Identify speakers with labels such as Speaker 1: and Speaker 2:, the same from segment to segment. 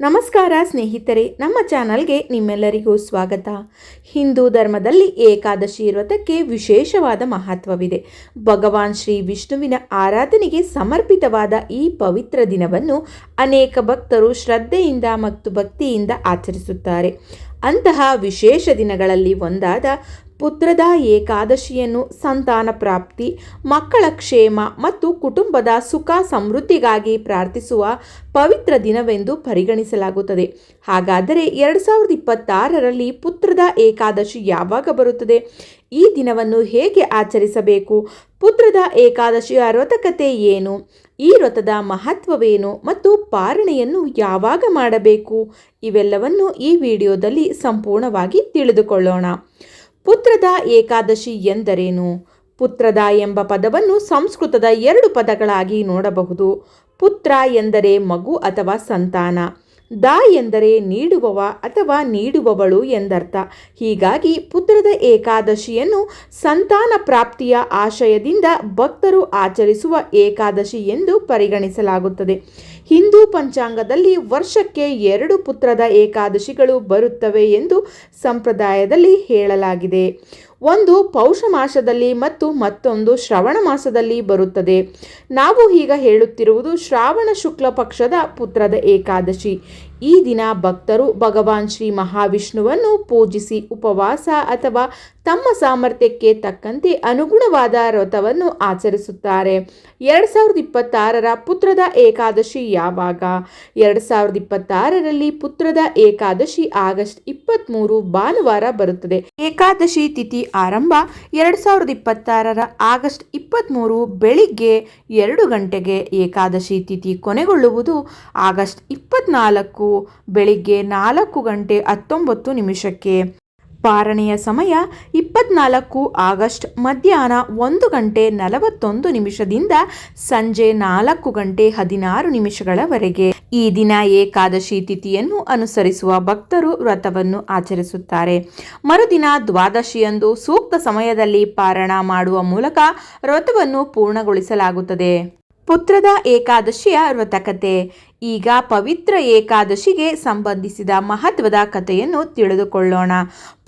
Speaker 1: ನಮಸ್ಕಾರ ಸ್ನೇಹಿತರೆ, ನಮ್ಮ ಚಾನಲ್ಗೆ ನಿಮ್ಮೆಲ್ಲರಿಗೂ ಸ್ವಾಗತ. ಹಿಂದೂ ಧರ್ಮದಲ್ಲಿ ಏಕಾದಶಿ ವ್ರತಕ್ಕೆ ವಿಶೇಷವಾದ ಮಹತ್ವವಿದೆ. ಭಗವಾನ್ ಶ್ರೀ ವಿಷ್ಣುವಿನ ಆರಾಧನೆಗೆ ಸಮರ್ಪಿತವಾದ ಈ ಪವಿತ್ರ ದಿನವನ್ನು ಅನೇಕ ಭಕ್ತರು ಶ್ರದ್ಧೆಯಿಂದ ಮತ್ತು ಭಕ್ತಿಯಿಂದ ಆಚರಿಸುತ್ತಾರೆ. ಅಂತಹ ವಿಶೇಷ ದಿನಗಳಲ್ಲಿ ಒಂದಾದ ಪುತ್ರದ ಏಕಾದಶಿಯನ್ನು ಸಂತಾನ ಪ್ರಾಪ್ತಿ, ಮಕ್ಕಳ ಕ್ಷೇಮ ಮತ್ತು ಕುಟುಂಬದ ಸುಖ ಸಮೃದ್ಧಿಗಾಗಿ ಪ್ರಾರ್ಥಿಸುವ ಪವಿತ್ರ ದಿನವೆಂದು ಪರಿಗಣಿಸಲಾಗುತ್ತದೆ. ಹಾಗಾದರೆ 2026ರಲ್ಲಿ ಪುತ್ರದ ಏಕಾದಶಿ ಯಾವಾಗ ಬರುತ್ತದೆ? ಈ ದಿನವನ್ನು ಹೇಗೆ ಆಚರಿಸಬೇಕು? ಪುತ್ರದ ಏಕಾದಶಿಯ ವ್ರತಕತೆ ಏನು? ಈ ವ್ರತದ ಮಹತ್ವವೇನು ಮತ್ತು ಪಾರಣೆಯನ್ನು ಯಾವಾಗ ಮಾಡಬೇಕು? ಇವೆಲ್ಲವನ್ನು ಈ ವಿಡಿಯೋದಲ್ಲಿ ಸಂಪೂರ್ಣವಾಗಿ ತಿಳಿದುಕೊಳ್ಳೋಣ. ಪುತ್ರದ ಏಕಾದಶಿ ಎಂದರೇನು? ಪುತ್ರದ ಎಂಬ ಪದವನ್ನು ಸಂಸ್ಕೃತದ 2 ಪದಗಳಾಗಿ ನೋಡಬಹುದು. ಪುತ್ರ ಎಂದರೆ ಮಗು ಅಥವಾ ಸಂತಾನ. ದ ಎಂದರೆ ನೀಡುವವ ಅಥವಾ ನೀಡುವವಳು ಎಂದರ್ಥ. ಹೀಗಾಗಿ ಪುತ್ರದ ಏಕಾದಶಿಯನ್ನು ಸಂತಾನ ಪ್ರಾಪ್ತಿಯ ಆಶಯದಿಂದ ಭಕ್ತರು ಆಚರಿಸುವ ಏಕಾದಶಿ ಎಂದು ಪರಿಗಣಿಸಲಾಗುತ್ತದೆ. ಹಿಂದೂ ಪಂಚಾಂಗದಲ್ಲಿ ವರ್ಷಕ್ಕೆ 2 ಪುತ್ರದ ಏಕಾದಶಿಗಳು ಬರುತ್ತವೆ ಎಂದು ಸಂಪ್ರದಾಯದಲ್ಲಿ ಹೇಳಲಾಗಿದೆ. ಒಂದು ಪೌಷ ಮಾಸದಲ್ಲಿ ಮತ್ತು ಮತ್ತೊಂದು ಶ್ರವಣ ಮಾಸದಲ್ಲಿ ಬರುತ್ತದೆ. ನಾವು ಈಗ ಹೇಳುತ್ತಿರುವುದು ಶ್ರಾವಣ ಶುಕ್ಲ ಪಕ್ಷದ ಪುತ್ರದ ಏಕಾದಶಿ. ಈ ದಿನ ಭಕ್ತರು ಭಗವಾನ್ ಶ್ರೀ ಮಹಾವಿಷ್ಣುವನ್ನು ಪೂಜಿಸಿ ಉಪವಾಸ ಅಥವಾ ತಮ್ಮ ಸಾಮರ್ಥ್ಯಕ್ಕೆ ತಕ್ಕಂತೆ ಅನುಗುಣವಾದ ವ್ರತವನ್ನು ಆಚರಿಸುತ್ತಾರೆ. 2026ರ ಪುತ್ರದ ಏಕಾದಶಿ ಯಾವಾಗ? 2026ರಲ್ಲಿ ಪುತ್ರದ ಏಕಾದಶಿ ಆಗಸ್ಟ್ 23 ಭಾನುವಾರ ಬರುತ್ತದೆ. ಏಕಾದಶಿ ತಿಥಿ ಆರಂಭ 2026ರ ಆಗಸ್ಟ್ 23 ಬೆಳಿಗ್ಗೆ 2 ಗಂಟೆಗೆ. ಏಕಾದಶಿ ತಿಥಿ ಕೊನೆಗೊಳ್ಳುವುದು ಆಗಸ್ಟ್ 24 ಬೆಳಿಗ್ಗೆ 4 ಗಂಟೆ 19 ನಿಮಿಷಕ್ಕೆ. ಪಾರಣೆಯ ಸಮಯ 24 ಆಗಸ್ಟ್ ಮಧ್ಯಾಹ್ನ 1 ಗಂಟೆ 41 ನಿಮಿಷದಿಂದ ಸಂಜೆ 4 ಗಂಟೆ 16 ನಿಮಿಷಗಳವರೆಗೆ. ಈ ದಿನ ಏಕಾದಶಿ ತಿಥಿಯನ್ನು ಅನುಸರಿಸುವ ಭಕ್ತರು ವ್ರತವನ್ನು ಆಚರಿಸುತ್ತಾರೆ. ಮರುದಿನ ದ್ವಾದಶಿಯಂದು ಸೂಕ್ತ ಸಮಯದಲ್ಲಿ ಪಾರಣ ಮಾಡುವ ಮೂಲಕ ವ್ರತವನ್ನು ಪೂರ್ಣಗೊಳಿಸಲಾಗುತ್ತದೆ. ಪುತ್ರದ ಏಕಾದಶಿಯ ವ್ರತಕತೆ. ಈಗ ಪವಿತ್ರ ಏಕಾದಶಿಗೆ ಸಂಬಂಧಿಸಿದ ಮಹತ್ವದ ಕಥೆಯನ್ನು ತಿಳಿದುಕೊಳ್ಳೋಣ.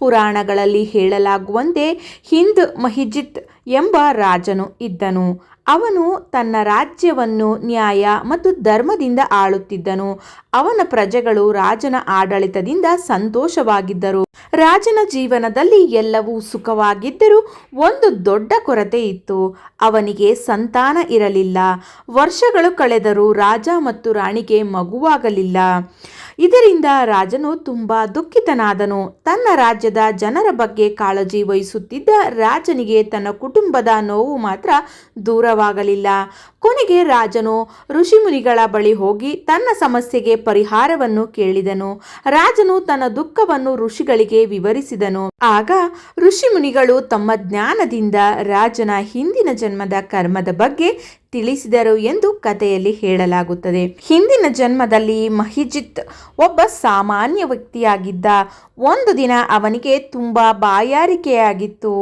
Speaker 1: ಪುರಾಣಗಳಲ್ಲಿ ಹೇಳಲಾಗುವಂತೆ ಹಿಂದ್ ಮಹಿಜಿತ್ ಎಂಬ ರಾಜನು ಇದ್ದನು. ಅವನು ತನ್ನ ರಾಜ್ಯವನ್ನು ನ್ಯಾಯ ಮತ್ತು ಧರ್ಮದಿಂದ ಆಳುತ್ತಿದ್ದನು. ಅವನ ಪ್ರಜೆಗಳು ರಾಜನ ಆಡಳಿತದಿಂದ ಸಂತೋಷವಾಗಿದ್ದರು. ರಾಜನ ಜೀವನದಲ್ಲಿ ಎಲ್ಲವೂ ಸುಖವಾಗಿದ್ದರೂ ಒಂದು ದೊಡ್ಡ ಕೊರತೆ ಇತ್ತು. ಅವನಿಗೆ ಸಂತಾನ ಇರಲಿಲ್ಲ. ವರ್ಷಗಳು ಕಳೆದರೂ ರಾಜ ಮತ್ತು ರಾಣಿಗೆ ಮಗುವಾಗಲಿಲ್ಲ. ಇದರಿಂದ ರಾಜನು ತುಂಬಾ ದುಃಖಿತನಾದನು. ತನ್ನ ರಾಜ್ಯದ ಜನರ ಬಗ್ಗೆ ಕಾಳಜಿ ವಹಿಸುತ್ತಿದ್ದ ರಾಜನಿಗೆ ತನ್ನ ಕುಟುಂಬದ ನೋವು ಮಾತ್ರ ದೂರವಾಗಲಿಲ್ಲ. ಕೊನೆಗೆ ರಾಜನು ಋಷಿಮುನಿಗಳ ಬಳಿ ಹೋಗಿ ತನ್ನ ಸಮಸ್ಯೆಗೆ ಪರಿಹಾರವನ್ನು ಕೇಳಿದನು. ರಾಜನು ತನ್ನ ದುಃಖವನ್ನು ಋಷಿಗಳಿಗೆ ವಿವರಿಸಿದನು. ಆಗ ಋಷಿಮುನಿಗಳು ತಮ್ಮ ಜ್ಞಾನದಿಂದ ರಾಜನ ಹಿಂದಿನ ಜನ್ಮದ ಕರ್ಮದ ಬಗ್ಗೆ ತಿಳಿಸಿದರು ಎಂದು ಕಥೆಯಲ್ಲಿ ಹೇಳಲಾಗುತ್ತದೆ. ಹಿಂದಿನ ಜನ್ಮದಲ್ಲಿ ಮಹಿಜಿತ್ ಒಬ್ಬ ಸಾಮಾನ್ಯ ವ್ಯಕ್ತಿಯಾಗಿದ್ದ. ಒಂದು ದಿನ ಅವನಿಗೆ ತುಂಬಾ ಬಾಯಾರಿಕೆಯಾಗಿತ್ತು.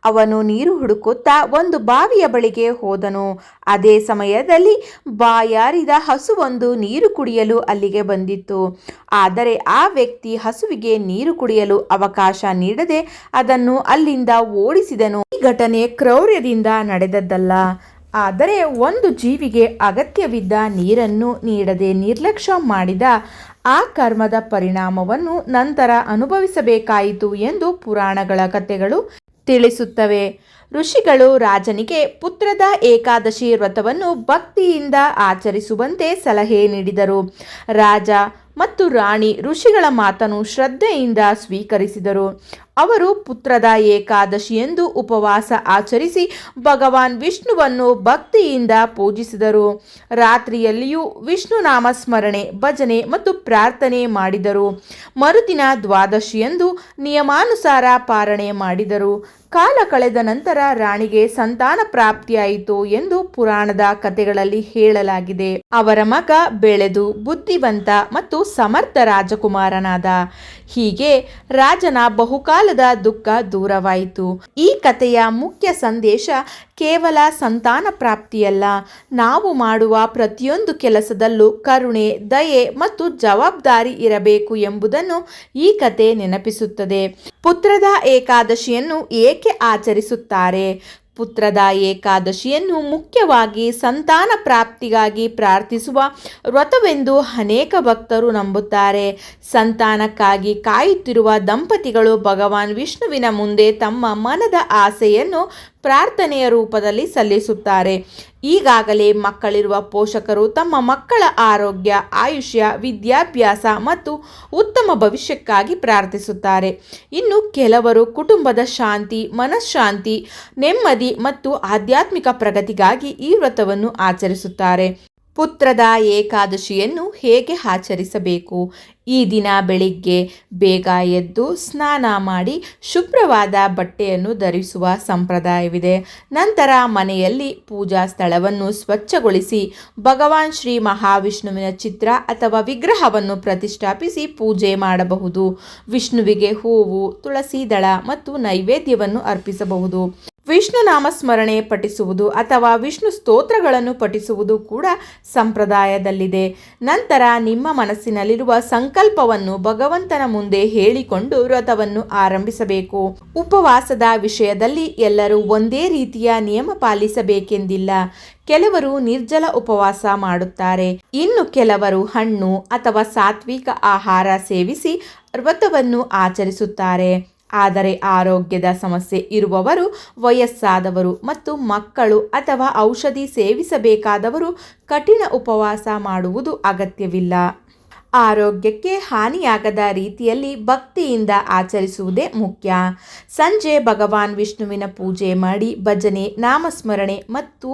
Speaker 1: ಅವನು ನೀರು ಹುಡುಕುತ್ತಾ ಒಂದು ಬಾವಿಯ ಬಳಿಗೆ ಹೋದನು. ಅದೇ ಸಮಯದಲ್ಲಿ ಬಾಯಾರಿದ ಹಸುವೊಂದು ನೀರು ಕುಡಿಯಲು ಅಲ್ಲಿಗೆ ಬಂದಿತ್ತು. ಆದರೆ ಆ ವ್ಯಕ್ತಿ ಹಸುವಿಗೆ ನೀರು ಕುಡಿಯಲು ಅವಕಾಶ ನೀಡದೆ ಅದನ್ನು ಅಲ್ಲಿಂದ ಓಡಿಸಿದನು. ಈ ಘಟನೆ ಕ್ರೌರ್ಯದಿಂದ ನಡೆದದ್ದಲ್ಲ, ಆದರೆ ಒಂದು ಜೀವಿಗೆ ಅಗತ್ಯವಿದ್ದ ನೀರನ್ನು ನೀಡದೆ ನಿರ್ಲಕ್ಷ್ಯ ಮಾಡಿದ ಆ ಕರ್ಮದ ಪರಿಣಾಮವನ್ನು ನಂತರ ಅನುಭವಿಸಬೇಕಾಯಿತು ಎಂದು ಪುರಾಣಗಳ ಕಥೆಗಳು ತಿಳಿಸುತ್ತವೆ. ಋಷಿಗಳು ರಾಜನಿಗೆ ಪುತ್ರದ ಏಕಾದಶಿ ವ್ರತವನ್ನು ಭಕ್ತಿಯಿಂದ ಆಚರಿಸುವಂತೆ ಸಲಹೆ ನೀಡಿದರು. ರಾಜ ಮತ್ತು ರಾಣಿ ಋಷಿಗಳ ಮಾತನ್ನು ಶ್ರದ್ಧೆಯಿಂದ ಸ್ವೀಕರಿಸಿದರು. ಅವರು ಪುತ್ರದ ಏಕಾದಶಿಯಂದು ಉಪವಾಸ ಆಚರಿಸಿ ಭಗವಾನ್ ವಿಷ್ಣುವನ್ನು ಭಕ್ತಿಯಿಂದ ಪೂಜಿಸಿದರು. ರಾತ್ರಿಯಲ್ಲಿಯೂ ವಿಷ್ಣು ನಾಮಸ್ಮರಣೆ, ಭಜನೆ ಮತ್ತು ಪ್ರಾರ್ಥನೆ ಮಾಡಿದರು. ಮರುದಿನ ದ್ವಾದಶಿಯಂದು ನಿಯಮಾನುಸಾರ ಪಾರಣೆ ಮಾಡಿದರು. ಕಾಲ ಕಳೆದ ನಂತರ ರಾಣಿಗೆ ಸಂತಾನ ಪ್ರಾಪ್ತಿಯಾಯಿತು ಎಂದು ಪುರಾಣದ ಕಥೆಗಳಲ್ಲಿ ಹೇಳಲಾಗಿದೆ. ಅವರ ಮಗ ಬೆಳೆದು ಬುದ್ಧಿವಂತ ಮತ್ತು ಸಮರ್ಥ ರಾಜಕುಮಾರನಾದ. ಹೀಗೆ ರಾಜನ ಬಹುಕಾಲದ ದುಃಖ ದೂರವಾಯಿತು. ಈ ಕಥೆಯ ಮುಖ್ಯ ಸಂದೇಶ ಕೇವಲ ಸಂತಾನ ಪ್ರಾಪ್ತಿಯಲ್ಲ, ನಾವು ಮಾಡುವ ಪ್ರತಿಯೊಂದು ಕೆಲಸದಲ್ಲೂ ಕರುಣೆ, ದಯೆ ಮತ್ತು ಜವಾಬ್ದಾರಿ ಇರಬೇಕು ಎಂಬುದನ್ನು ಈ ಕತೆ ನೆನಪಿಸುತ್ತದೆ. ಪುತ್ರದ ಏಕಾದಶಿಯನ್ನು ಏಕೆ ಆಚರಿಸುತ್ತಾರೆ? ಪುತ್ರದ ಏಕಾದಶಿಯನ್ನು ಮುಖ್ಯವಾಗಿ ಸಂತಾನ ಪ್ರಾಪ್ತಿಗಾಗಿ ಪ್ರಾರ್ಥಿಸುವ ವ್ರತವೆಂದು ಅನೇಕ ಭಕ್ತರು ನಂಬುತ್ತಾರೆ. ಸಂತಾನಕ್ಕಾಗಿ ಕಾಯುತ್ತಿರುವ ದಂಪತಿಗಳು ಭಗವಾನ್ ವಿಷ್ಣುವಿನ ಮುಂದೆ ತಮ್ಮ ಮನದ ಆಸೆಯನ್ನು ಪ್ರಾರ್ಥನೆಯ ರೂಪದಲ್ಲಿ ಸಲ್ಲಿಸುತ್ತಾರೆ. ಈಗಾಗಲೇ ಮಕ್ಕಳಿರುವ ಪೋಷಕರು ತಮ್ಮ ಮಕ್ಕಳ ಆರೋಗ್ಯ, ಆಯುಷ್ಯ, ವಿದ್ಯಾಭ್ಯಾಸ ಮತ್ತು ಉತ್ತಮ ಭವಿಷ್ಯಕ್ಕಾಗಿ ಪ್ರಾರ್ಥಿಸುತ್ತಾರೆ. ಇನ್ನು ಕೆಲವರು ಕುಟುಂಬದ ಶಾಂತಿ, ಮನಃಶಾಂತಿ, ನೆಮ್ಮದಿ ಮತ್ತು ಆಧ್ಯಾತ್ಮಿಕ ಪ್ರಗತಿಗಾಗಿ ಈ ವ್ರತವನ್ನು ಆಚರಿಸುತ್ತಾರೆ. ಪುತ್ರದ ಏಕಾದಶಿಯನ್ನು ಹೇಗೆ ಆಚರಿಸಬೇಕು? ಈ ದಿನ ಬೆಳಿಗ್ಗೆ ಬೇಗ ಎದ್ದು ಸ್ನಾನ ಮಾಡಿ ಶುಭ್ರವಾದ ಬಟ್ಟೆಯನ್ನು ಧರಿಸುವ ಸಂಪ್ರದಾಯವಿದೆ. ನಂತರ ಮನೆಯಲ್ಲಿ ಪೂಜಾ ಸ್ಥಳವನ್ನು ಸ್ವಚ್ಛಗೊಳಿಸಿ ಭಗವಾನ್ ಶ್ರೀ ಮಹಾವಿಷ್ಣುವಿನ ಚಿತ್ರ ಅಥವಾ ವಿಗ್ರಹವನ್ನು ಪ್ರತಿಷ್ಠಾಪಿಸಿ ಪೂಜೆ ಮಾಡಬಹುದು. ವಿಷ್ಣುವಿಗೆ ಹೂವು, ತುಳಸಿ ದಳ ಮತ್ತು ನೈವೇದ್ಯವನ್ನು ಅರ್ಪಿಸಬಹುದು. ವಿಷ್ಣು ನಾಮಸ್ಮರಣೆ ಪಠಿಸುವುದು ಅಥವಾ ವಿಷ್ಣು ಸ್ತೋತ್ರಗಳನ್ನು ಪಠಿಸುವುದು ಕೂಡ ಸಂಪ್ರದಾಯದಲ್ಲಿದೆ. ನಂತರ ನಿಮ್ಮ ಮನಸ್ಸಿನಲ್ಲಿರುವ ಸಂಕಲ್ಪವನ್ನು ಭಗವಂತನ ಮುಂದೆ ಹೇಳಿಕೊಂಡು ವ್ರತವನ್ನು ಆರಂಭಿಸಬೇಕು. ಉಪವಾಸದ ವಿಷಯದಲ್ಲಿ ಎಲ್ಲರೂ ಒಂದೇ ರೀತಿಯ ನಿಯಮ ಪಾಲಿಸಬೇಕೆಂದಿಲ್ಲ. ಕೆಲವರು ನಿರ್ಜಲ ಉಪವಾಸ ಮಾಡುತ್ತಾರೆ, ಇನ್ನು ಕೆಲವರು ಹಣ್ಣು ಅಥವಾ ಸಾತ್ವಿಕ ಆಹಾರ ಸೇವಿಸಿ ವ್ರತವನ್ನು ಆಚರಿಸುತ್ತಾರೆ. ಆದರೆ ಆರೋಗ್ಯದ ಸಮಸ್ಯೆ ಇರುವವರು, ವಯಸ್ಸಾದವರು ಮತ್ತು ಮಕ್ಕಳು ಅಥವಾ ಔಷಧಿ ಸೇವಿಸಬೇಕಾದವರು ಕಠಿಣ ಉಪವಾಸ ಮಾಡುವುದು ಅಗತ್ಯವಿಲ್ಲ. ಆರೋಗ್ಯಕ್ಕೆ ಹಾನಿಯಾಗದ ರೀತಿಯಲ್ಲಿ ಭಕ್ತಿಯಿಂದ ಆಚರಿಸುವುದೇ ಮುಖ್ಯ. ಸಂಜೆ ಭಗವಾನ್ ವಿಷ್ಣುವಿನ ಪೂಜೆ ಮಾಡಿ ಭಜನೆ, ನಾಮಸ್ಮರಣೆ ಮತ್ತು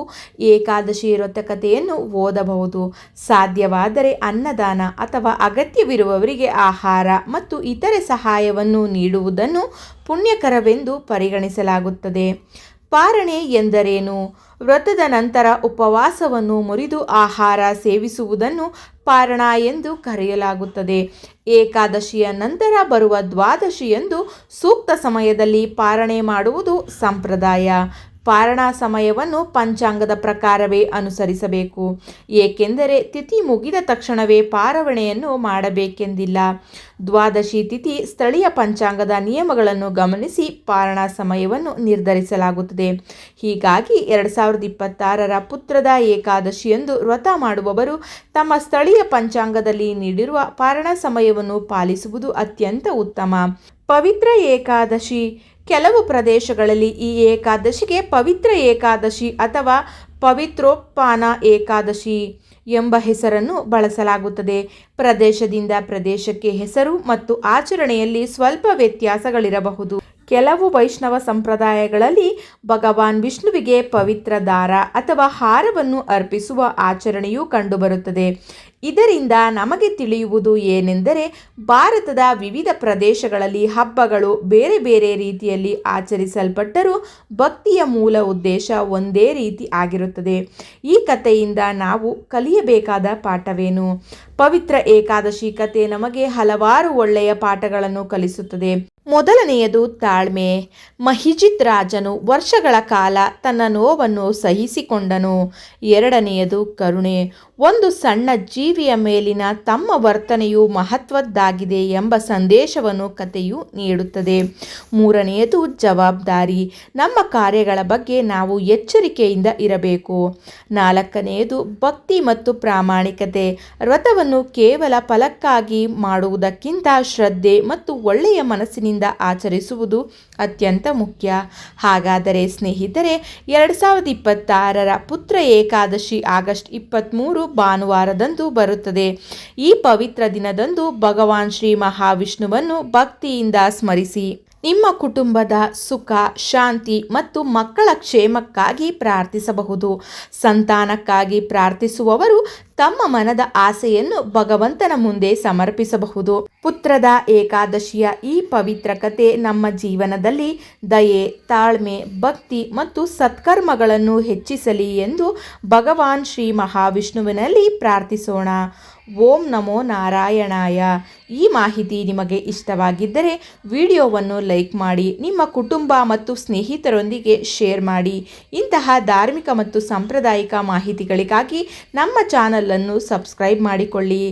Speaker 1: ಏಕಾದಶಿ ವ್ರತಕಥೆಯನ್ನು ಓದಬಹುದು. ಸಾಧ್ಯವಾದರೆ ಅನ್ನದಾನ ಅಥವಾ ಅಗತ್ಯವಿರುವವರಿಗೆ ಆಹಾರ ಮತ್ತು ಇತರೆ ಸಹಾಯವನ್ನು ನೀಡುವುದನ್ನು ಪುಣ್ಯಕರವೆಂದು ಪರಿಗಣಿಸಲಾಗುತ್ತದೆ. ಪಾರಣೆ ಎಂದರೇನು? ವ್ರತದ ನಂತರ ಉಪವಾಸವನ್ನು ಮುರಿದು ಆಹಾರ ಸೇವಿಸುವುದನ್ನು ಪಾರಣ ಎಂದು ಕರೆಯಲಾಗುತ್ತದೆ. ಏಕಾದಶಿಯ ನಂತರ ಬರುವ ದ್ವಾದಶಿಯಂದು ಸೂಕ್ತ ಸಮಯದಲ್ಲಿ ಪಾರಣೆ ಮಾಡುವುದು ಸಂಪ್ರದಾಯ. ಪಾರಣ ಸಮಯವನ್ನು ಪಂಚಾಂಗದ ಪ್ರಕಾರವೇ ಅನುಸರಿಸಬೇಕು, ಏಕೆಂದರೆ ತಿಥಿ ಮುಗಿದ ತಕ್ಷಣವೇ ಪಾರಣೆಯನ್ನು ಮಾಡಬೇಕೆಂದಿಲ್ಲ. ದ್ವಾದಶಿ ತಿಥಿ ಸ್ಥಳೀಯ ಪಂಚಾಂಗದ ನಿಯಮಗಳನ್ನು ಗಮನಿಸಿ ಪಾರಣ ಸಮಯವನ್ನು ನಿರ್ಧರಿಸಲಾಗುತ್ತದೆ. ಹೀಗಾಗಿ 2026ರ ಪುತ್ರದ ಏಕಾದಶಿಯಂದು ವ್ರತ ಮಾಡುವವರು ತಮ್ಮ ಸ್ಥಳೀಯ ಪಂಚಾಂಗದಲ್ಲಿ ನೀಡಿರುವ ಪಾರಣ ಸಮಯವನ್ನು ಪಾಲಿಸುವುದು ಅತ್ಯಂತ ಉತ್ತಮ. ಪವಿತ್ರ ಏಕಾದಶಿ. ಕೆಲವು ಪ್ರದೇಶಗಳಲ್ಲಿ ಈ ಏಕಾದಶಿಗೆ ಪವಿತ್ರ ಏಕಾದಶಿ ಅಥವಾ ಪವಿತ್ರೋತ್ಥಾನ ಏಕಾದಶಿ ಎಂಬ ಹೆಸರನ್ನು ಬಳಸಲಾಗುತ್ತದೆ. ಪ್ರದೇಶದಿಂದ ಪ್ರದೇಶಕ್ಕೆ ಹೆಸರು ಮತ್ತು ಆಚರಣೆಯಲ್ಲಿ ಸ್ವಲ್ಪ ವ್ಯತ್ಯಾಸಗಳಿರಬಹುದು. ಕೆಲವು ವೈಷ್ಣವ ಸಂಪ್ರದಾಯಗಳಲ್ಲಿ ಭಗವಾನ್ ವಿಷ್ಣುವಿಗೆ ಪವಿತ್ರ ದಾರ ಅಥವಾ ಹಾರವನ್ನು ಅರ್ಪಿಸುವ ಆಚರಣೆಯೂ ಕಂಡುಬರುತ್ತದೆ. ಇದರಿಂದ ನಮಗೆ ತಿಳಿಯುವುದು ಏನೆಂದರೆ, ಭಾರತದ ವಿವಿಧ ಪ್ರದೇಶಗಳಲ್ಲಿ ಹಬ್ಬಗಳು ಬೇರೆ ಬೇರೆ ರೀತಿಯಲ್ಲಿ ಆಚರಿಸಲ್ಪಟ್ಟರೂ ಭಕ್ತಿಯ ಮೂಲ ಉದ್ದೇಶ ಒಂದೇ ರೀತಿ ಆಗಿರುತ್ತದೆ. ಈ ಕಥೆಯಿಂದ ನಾವು ಕಲಿಯಬೇಕಾದ ಪಾಠವೇನು? ಪವಿತ್ರ ಏಕಾದಶಿ ಕಥೆ ನಮಗೆ ಹಲವಾರು ಒಳ್ಳೆಯ ಪಾಠಗಳನ್ನು ಕಲಿಸುತ್ತದೆ. ಮೊದಲನೆಯದು ತಾಳ್ಮೆ. ಮಹಿಜಿತ್ ರಾಜನು ವರ್ಷಗಳ ಕಾಲ ತನ್ನ ನೋವನ್ನು ಸಹಿಸಿಕೊಂಡನು. ಎರಡನೆಯದು ಕರುಣೆ. ಒಂದು ಸಣ್ಣ ಜೀವಿಯ ಮೇಲಿನ ತಮ್ಮ ವರ್ತನೆಯು ಮಹತ್ವದ್ದಾಗಿದೆ ಎಂಬ ಸಂದೇಶವನ್ನು ಕಥೆಯು ನೀಡುತ್ತದೆ. ಮೂರನೆಯದು ಜವಾಬ್ದಾರಿ. ನಮ್ಮ ಕಾರ್ಯಗಳ ಬಗ್ಗೆ ನಾವು ಎಚ್ಚರಿಕೆಯಿಂದ ಇರಬೇಕು. ನಾಲ್ಕನೆಯದು ಭಕ್ತಿ ಮತ್ತು ಪ್ರಾಮಾಣಿಕತೆ. ವ್ರತವನ್ನು ಕೇವಲ ಫಲಕ್ಕಾಗಿ ಮಾಡುವುದಕ್ಕಿಂತ ಶ್ರದ್ಧೆ ಮತ್ತು ಒಳ್ಳೆಯ ಮನಸ್ಸಿನಿಂದ ಆಚರಿಸುವುದು ಅತ್ಯಂತ ಮುಖ್ಯ. ಹಾಗಾದರೆ ಸ್ನೇಹಿತರೆ, 2026ರ ಪುತ್ರ ಏಕಾದಶಿ ಆಗಸ್ಟ್ 23 ಭಾನುವಾರದಂದು ಬರುತ್ತದೆ. ಈ ಪವಿತ್ರ ದಿನದಂದು ಭಗವಾನ್ ಶ್ರೀ ಮಹಾವಿಷ್ಣುವನ್ನು ಭಕ್ತಿಯಿಂದ ಸ್ಮರಿಸಿ ನಿಮ್ಮ ಕುಟುಂಬದ ಸುಖ, ಶಾಂತಿ ಮತ್ತು ಮಕ್ಕಳ ಕ್ಷೇಮಕ್ಕಾಗಿ ಪ್ರಾರ್ಥಿಸಬಹುದು. ಸಂತಾನಕ್ಕಾಗಿ ಪ್ರಾರ್ಥಿಸುವವರು ತಮ್ಮ ಮನದ ಆಸೆಯನ್ನು ಭಗವಂತನ ಮುಂದೆ ಸಮರ್ಪಿಸಬಹುದು. ಪುತ್ರದ ಏಕಾದಶಿಯ ಈ ಪವಿತ್ರ ಕಥೆ ನಮ್ಮ ಜೀವನದಲ್ಲಿ ದಯೆ, ತಾಳ್ಮೆ, ಭಕ್ತಿ ಮತ್ತು ಸತ್ಕರ್ಮಗಳನ್ನು ಹೆಚ್ಚಿಸಲಿ ಎಂದು ಭಗವಾನ್ ಶ್ರೀ ಮಹಾವಿಷ್ಣುವಿನಲ್ಲಿ ಪ್ರಾರ್ಥಿಸೋಣ. ಓಂ ನಮೋ ನಾರಾಯಣಾಯ. ಈ ಮಾಹಿತಿ ನಿಮಗೆ ಇಷ್ಟವಾಗಿದ್ದರೆ ವಿಡಿಯೋವನ್ನು ಲೈಕ್ ಮಾಡಿ, ನಿಮ್ಮ ಕುಟುಂಬ ಮತ್ತು ಸ್ನೇಹಿತರೊಂದಿಗೆ ಶೇರ್ ಮಾಡಿ. ಇಂತಹ ಧಾರ್ಮಿಕ ಮತ್ತು ಸಾಂಪ್ರದಾಯಿಕ ಮಾಹಿತಿಗಳಿಗಾಗಿ ನಮ್ಮ ಚಾನಲನ್ನು ಸಬ್ಸ್ಕ್ರೈಬ್ ಮಾಡಿಕೊಳ್ಳಿ.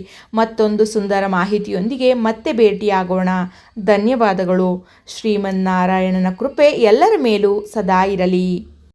Speaker 1: ಮತ್ತೊಂದು ಸುಂದರ ಮಾಹಿತಿಯೊಂದಿಗೆ ಮತ್ತೆ ಭೇಟಿಯಾಗೋಣ. ಧನ್ಯವಾದಗಳು. ಶ್ರೀಮನ್ನಾರಾಯಣನ ಕೃಪೆ ಎಲ್ಲರ ಮೇಲೂ ಸದಾ ಇರಲಿ.